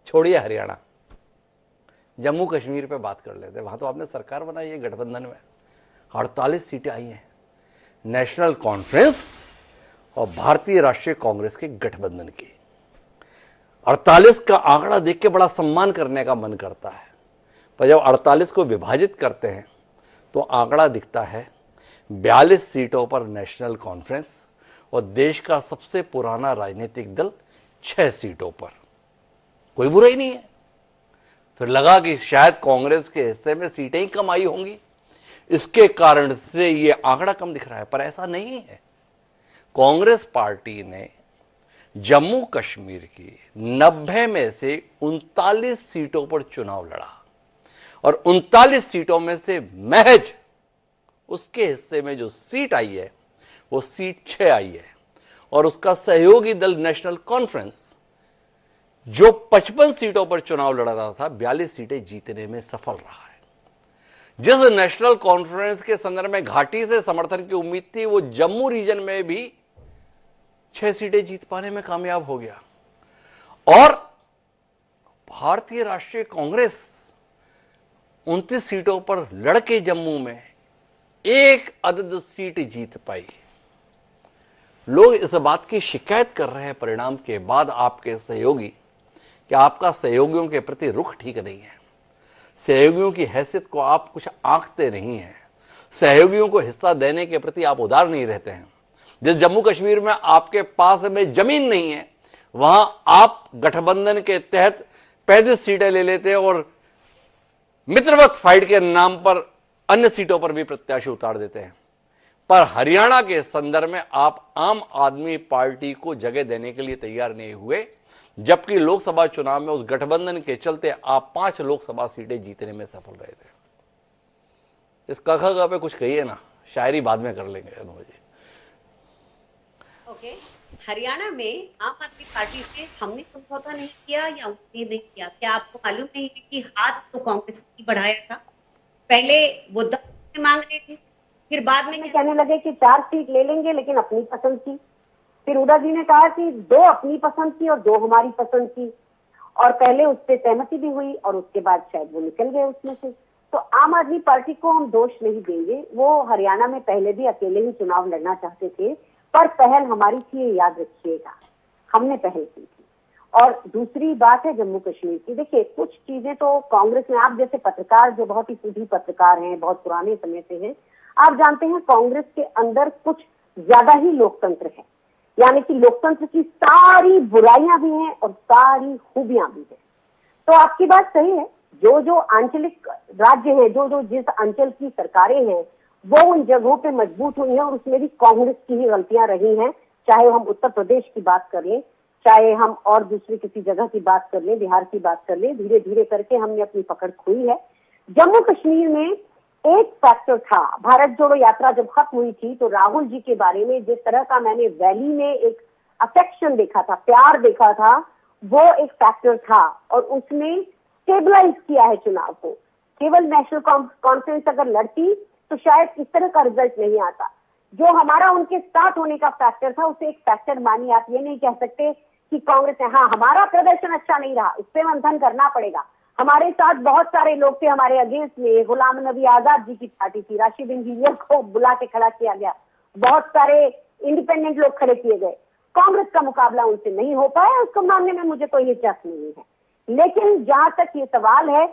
छोड़िए हरियाणा, जम्मू कश्मीर पे बात कर लेते हैं। वहां तो आपने सरकार बनाई है गठबंधन में, 48 सीटें आई हैं, नेशनल कॉन्फ्रेंस और भारतीय राष्ट्रीय कांग्रेस के गठबंधन की। 48 का आंकड़ा देख के बड़ा सम्मान करने का मन करता है, पर जब 48 को विभाजित करते हैं तो आंकड़ा दिखता है 42 सीटों पर नेशनल कॉन्फ्रेंस और देश का सबसे पुराना राजनीतिक दल 6 सीटों पर। कोई बुराई नहीं है। फिर लगा कि शायद कांग्रेस के हिस्से में सीटें ही कम आई होंगी, इसके कारण से ये आंकड़ा कम दिख रहा है, पर ऐसा नहीं है। कांग्रेस पार्टी ने जम्मू कश्मीर की 90 में से 39 सीटों पर चुनाव लड़ा और 39 सीटों में से महज उसके हिस्से में जो सीट आई है वो सीट 6 आई है और उसका सहयोगी दल नेशनल कॉन्फ्रेंस जो 55 सीटों पर चुनाव लड़ रहा था 42 सीटें जीतने में सफल रहा है। जिस नेशनल कॉन्फ्रेंस के संदर्भ में घाटी से समर्थन की उम्मीद थी वो जम्मू रीजन में भी 6 सीटें जीत पाने में कामयाब हो गया और भारतीय राष्ट्रीय कांग्रेस 29 सीटों पर लड़के जम्मू में एक अदद सीट जीत पाई। लोग इस बात की शिकायत कर रहे हैं परिणाम के बाद आपके सहयोगी कि आपका सहयोगियों के प्रति रुख ठीक नहीं है, सहयोगियों की हैसियत को आप कुछ आंकते नहीं हैं, सहयोगियों को हिस्सा देने के प्रति आप उदार नहीं रहते हैं। जिस जम्मू कश्मीर में आपके पास में जमीन नहीं है वहां आप गठबंधन के तहत 35 सीटें ले लेते हैं और मित्रवत फाइट के नाम पर अन्य सीटों पर भी प्रत्याशी उतार देते हैं। पर हरियाणा के संदर्भ में आप आम आदमी पार्टी को जगह देने के लिए तैयार नहीं हुए, जबकि लोकसभा चुनाव में उस गठबंधन के चलते आप 5 लोकसभा सीटें जीतने में सफल रहे थे। इस कखा पे कुछ कहिए ना, शायरी बाद में कर लेंगे अनुभव जी। ओके, हरियाणा में आम आदमी पार्टी से हमने समझौता नहीं किया या उन्होंने नहीं किया? क्या आपको मालूम नहीं है कि हाथ तो कांग्रेस ने बढ़ाया था? पहले वो 10 सीटें मांग रहे थे, फिर बाद में कहने लगे कि 4 सीट ले लेंगे लेकिन अपनी पसंद की। फिर हुड्डा जी ने कहा कि 2 अपनी पसंद की और 2 हमारी पसंद की, और पहले उससे सहमति भी हुई और उसके बाद शायद वो निकल गए उसमें से। तो आम आदमी पार्टी को हम दोष नहीं देंगे, वो हरियाणा में पहले भी अकेले ही चुनाव लड़ना चाहते थे, पर पहल हमारी थी, ये याद रखिएगा, हमने पहल की थी। और दूसरी बात है जम्मू कश्मीर की। देखिए, कुछ चीजें तो कांग्रेस में, आप जैसे पत्रकार जो बहुत ही सीधी पत्रकार हैं, बहुत पुराने समय से हैं, आप जानते हैं कांग्रेस के अंदर कुछ ज्यादा ही लोकतंत्र है, यानी कि लोकतंत्र की सारी बुराइयां भी हैं और सारी खूबियां भी हैं। तो आपकी बात सही है, जो जो आंचलिक राज्य है, जो जो जिस अंचल की सरकारें हैं वो उन जगहों पे मजबूत हुई हैं और उसमें भी कांग्रेस की ही गलतियां रही हैं। चाहे हम उत्तर प्रदेश की बात कर लें, चाहे हम और दूसरी किसी जगह की बात कर लें, बिहार की बात कर लें, धीरे धीरे करके हमने अपनी पकड़ खोई है। जम्मू कश्मीर में एक फैक्टर था, भारत जोड़ो यात्रा जब खत्म हुई थी तो राहुल जी के बारे में जिस तरह का मैंने वैली में एक अफेक्शन देखा था, प्यार देखा था, वो एक फैक्टर था और उसने स्टेबलाइज किया है चुनाव को। केवल नेशनल कॉन्फ्रेंस अगर लड़ती तो शायद इस तरह का रिजल्ट नहीं आता। जो हमारा उनके साथ होने का फैक्टर था उसे एक फैक्टर मानिए। आप ये नहीं कह सकते कि कांग्रेस है, हाँ हमारा प्रदर्शन अच्छा नहीं रहा, इस पे मंथन करना पड़ेगा। हमारे साथ बहुत सारे लोग थे हमारे अगेंस्ट में, गुलाम नबी आजाद जी की पार्टी थी, राशिद इंजीनियर को बुला के खड़ा किया गया, बहुत सारे इंडिपेंडेंट लोग खड़े किए गए। कांग्रेस का मुकाबला उनसे नहीं हो पाया, उसको मानने में मुझे कोई हिचक नहीं है। लेकिन जहां तक ये सवाल है